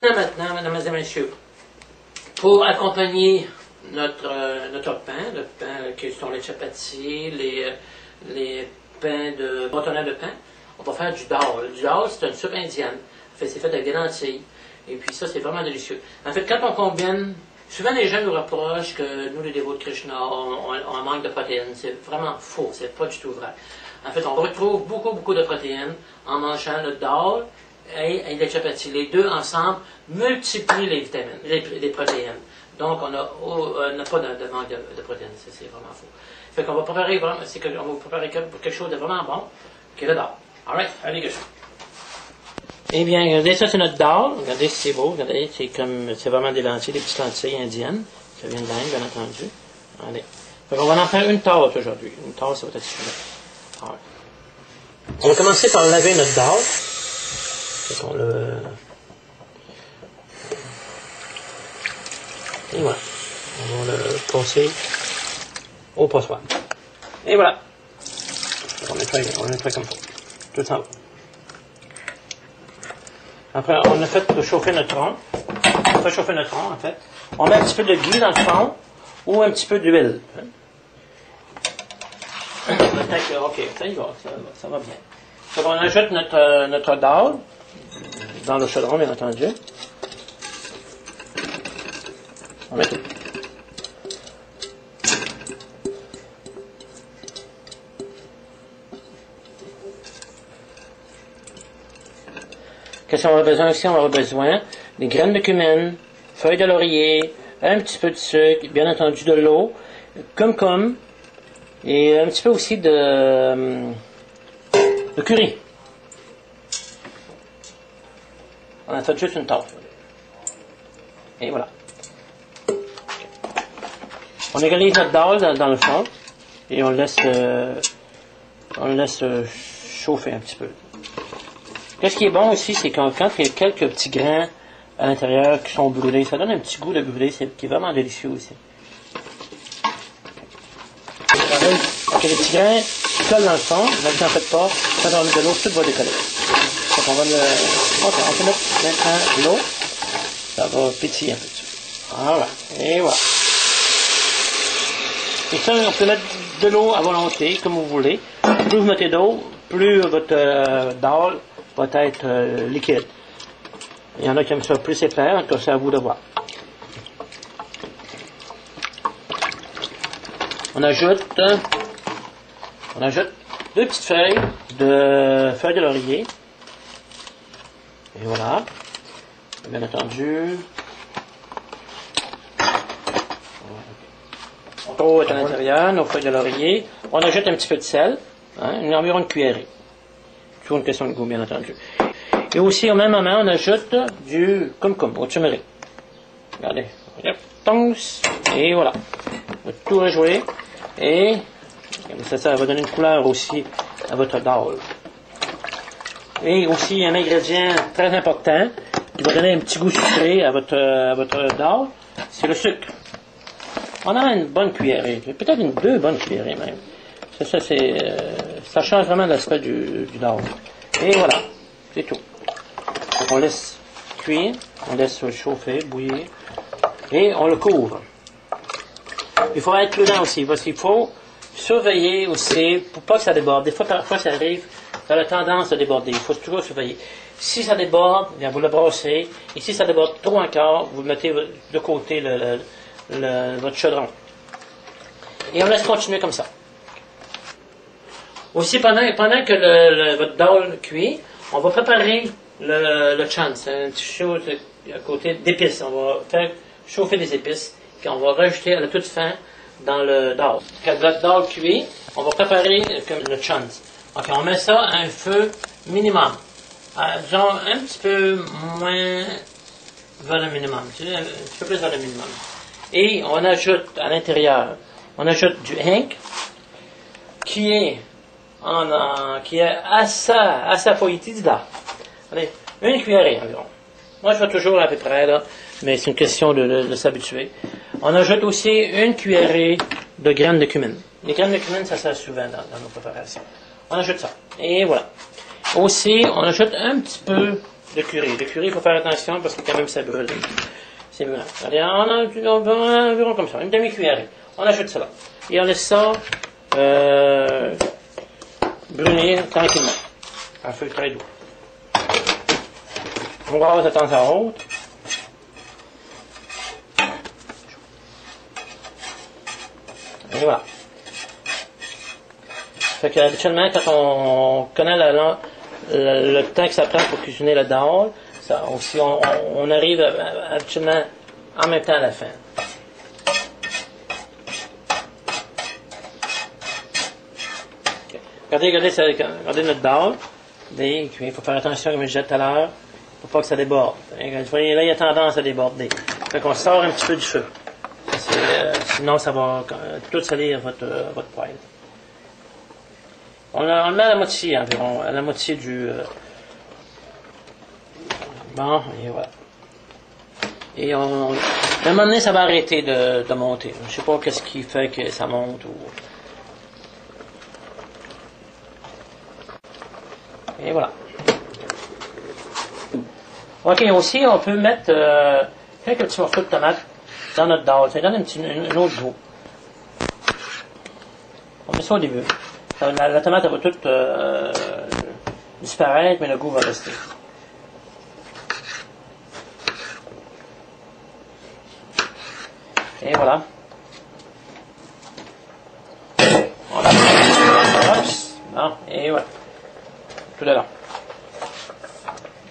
Maintenant, mesdames et messieurs, pour accompagner notre pain, le pain qui sont les chapatis, les pains de bâtonnets de pain, on va faire du dal. Du dal, c'est une soupe indienne. En fait, c'est fait avec des lentilles. Et puis ça, c'est vraiment délicieux. En fait, quand on combine, souvent les gens nous reprochent que nous, les dévots de Krishna, on manque de protéines. C'est vraiment faux, c'est pas du tout vrai. En fait, on retrouve beaucoup de protéines en mangeant le dal et les chapatis. Les deux ensemble multiplient les vitamines, les protéines. Donc, on n'a pas de manque de protéines. C'est vraiment faux. Fait qu'on va préparer vraiment, on va vous préparer quelque chose de vraiment bon, qui est le dal. Alright, allez, go. Eh bien, regardez, ça c'est notre dal. Regardez si c'est beau. Regardez, c'est vraiment des lentilles, des petites lentilles indiennes. Ça vient de l'Inde, bien entendu. Allez. Fait qu'on va en faire une tasse aujourd'hui. Une tasse, ça va être suffisant. Alright. On va commencer par laver notre dal. Fait qu'on le... Et voilà. On va le passer au passoire. Et voilà. On nettoie comme ça. Tout en haut. Après, on a fait chauffer notre rond. On fait chauffer notre rond, en fait. On met un petit peu de ghee dans le fond ou un petit peu d'huile. OK, ça y va, ça va bien. Donc, on ajoute notre dal dans le chaudron, bien entendu. On met tout. Qu'est-ce qu'on aura besoin aussi? On aura besoin des graines de cumin, feuilles de laurier, un petit peu de sucre, bien entendu de l'eau, concombre, et un petit peu aussi de curry. On a fait juste une tasse. Et voilà. On égalise notre dal dans le fond et on laisse chauffer un petit peu. Qu'est-ce qui est bon aussi, c'est quand il y a quelques petits grains à l'intérieur qui sont brûlés, ça donne un petit goût de brûlé qui est vraiment délicieux aussi. Donc, les petits grains qui collent dans le fond, ne vous en faites pas, quand on met de l'eau, tout va décoller. Donc on va on peut mettre maintenant de l'eau, ça va pétiller un peu dessus. Voilà, et voilà. Et ça, on peut mettre de l'eau à volonté, comme vous voulez. Plus vous mettez d'eau, plus votre dal va être liquide. Il y en a qui aiment ça plus éclair, en tout cas c'est à vous de voir. On ajoute 2 petites feuilles de laurier. Et voilà. Bien entendu. L'eau est à l'intérieur, nos feuilles de laurier. On ajoute un petit peu de sel, environ une cuillerée. Toujours une question de goût, bien entendu. Et aussi, au même moment, on ajoute du concombre, au turmeric. Regardez. Et voilà. On va tout rejouer. Et ça va donner une couleur aussi à votre dal. Et aussi, un ingrédient très important qui va donner un petit goût sucré à votre dal, c'est le sucre. On a une bonne cuillerée, peut-être 2 bonnes cuillerées même. Ça change vraiment l'aspect du dal. Et voilà, c'est tout. Donc on laisse cuire, on laisse chauffer, bouillir, et on le couvre. Il faut être prudent aussi, parce qu'il faut surveiller aussi, pour pas que ça déborde. Des fois, parfois, ça arrive, ça a la tendance à déborder. Il faut toujours surveiller. Si ça déborde, bien, vous le brassez, et si ça déborde trop encore, vous mettez de côté votre chaudron. Et on laisse continuer comme ça. Aussi, pendant que votre dal cuit, on va préparer le chan. C'est une petite chose à côté d'épices. On va faire chauffer des épices, puis on va rajouter à la toute fin dans le dal. Quand votre dal cuit, on va préparer le chan. Donc, on met ça à un feu minimum. Genre un petit peu moins vers le minimum. Un petit peu plus vers le minimum. Et on ajoute à l'intérieur, on ajoute du hink qui est à sa quantité. Allez, une cuillerée environ. Moi, je fais toujours à peu près, là, mais c'est une question de s'habituer. On ajoute aussi une cuillerée de graines de cumin. Les graines de cumin, ça sert souvent dans nos préparations. On ajoute ça. Et voilà. Aussi, on ajoute un petit peu de curry. Le curry, il faut faire attention parce que quand même ça brûle. C'est brûlant. Allez, on a environ comme ça, une demi-cuillerée. On ajoute cela. Et on laisse ça brunir tranquillement. À feu très doux. On va avoir de temps à autre. Et voilà. Fait que habituellement, quand on connaît le temps que ça prend pour cuisiner le dal, ça aussi, on arrive habituellement en même temps à la fin. Okay. Regardez notre dal. Il faut faire attention, comme je disais tout à l'heure, pour pas que ça déborde. Là, il y a tendance à déborder. Fait qu'on sort un petit peu du feu. Sinon, ça va tout salir votre poêle. On le met à la moitié environ, à la moitié du... Bon, et voilà. Et à un moment donné, ça va arrêter de monter. Je sais pas qu'est-ce qui fait que ça monte ou... Et voilà. Ok, aussi, on peut mettre quelques petits morceaux de tomates dans notre dal. Ça donne un autre goût. On met ça au début. La tomate, elle va toute disparaître, mais le goût va rester. Et voilà. Voilà. Bon, et voilà. Tout dedans.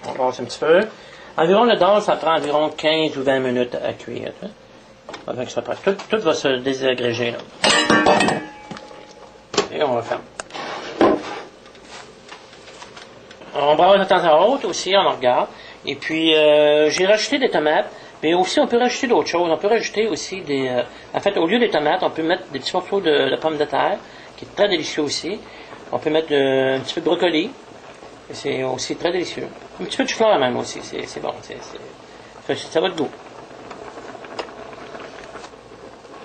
On passe un petit peu. Environ le dal, ça prend environ 15 ou 20 minutes à cuire. Avec ça, tout va se désagréger là. Et on referme. On brasse de temps à autre aussi, on regarde. Et puis, j'ai rajouté des tomates, mais aussi on peut rajouter d'autres choses. On peut rajouter aussi des... en fait, au lieu des tomates, on peut mettre des petits morceaux de pommes de terre, qui est très délicieux aussi. On peut mettre un petit peu de brocoli. C'est aussi très délicieux. Un petit peu de chou-fleur même aussi, c'est bon. Ça va de goût.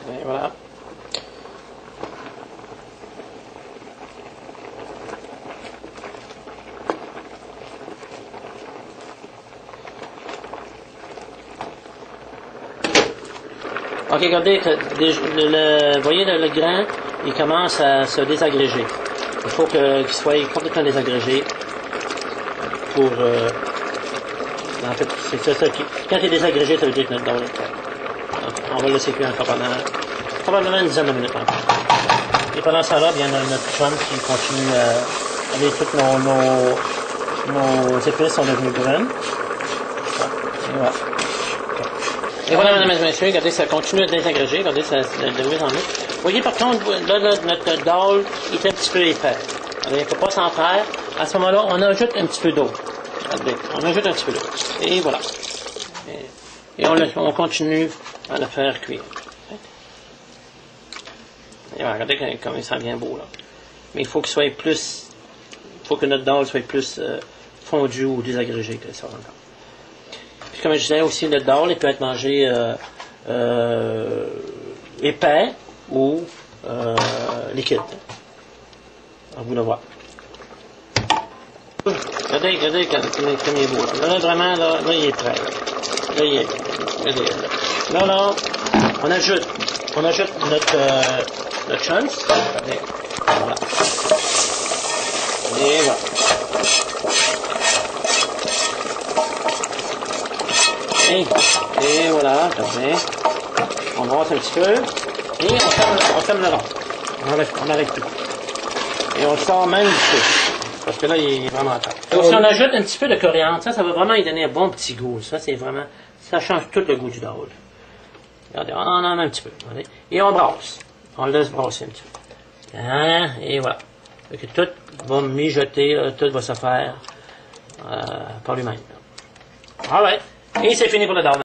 Et voilà. Ok, regardez, voyez le grain, il commence à se désagréger. Il faut qu'il soit complètement désagrégé pour... en fait, c'est ça qui... Quand il est désagrégé, ça veut dire que notre dal est prêt. On va le laisser cuire encore pendant probablement une dizaine de minutes encore. Et pendant ce temps-là, bien, notre chum qui continue à... Toutes nos épices sont devenues brunes. Et voilà. Et voilà, mesdames et messieurs, regardez, ça continue à désagréger, regardez, ça de mieux en mieux. Vous voyez, par contre, là, notre dal est un petit peu épais. Il ne faut pas s'en faire. À ce moment-là, on ajoute un petit peu d'eau. Regardez, on ajoute un petit peu d'eau. Et voilà. Et on continue à le faire cuire. Et voilà, regardez comme il sent bien beau, là. Mais il faut qu'il soit plus... Il faut que notre dal soit plus fondu ou désagrégé que ça encore. Puis comme je disais aussi, le dal, il peut être mangé épais ou liquide. À vous de voir. Regardez comme il est beau. Là, vraiment, là, il est prêt. Là, il est regardez. Là, on ajoute notre chunks. Regardez. Voilà. Et voilà. Et voilà, regardez. On brasse un petit peu. Et on ferme le ventre. On arrête tout. Et on le sort même du feu. Parce que là, il est vraiment tard. Et aussi, on ajoute un petit peu de coriandre. Ça va vraiment y donner un bon petit goût. Ça, c'est vraiment... Ça change tout le goût du dal. Regardez, on en met un petit peu. Regardez. Et on brasse. On le laisse brasser un petit peu. Hein? Et voilà. Fait que tout va mijoter, tout va se faire par lui-même. Alright. Et c'est fini pour le dal.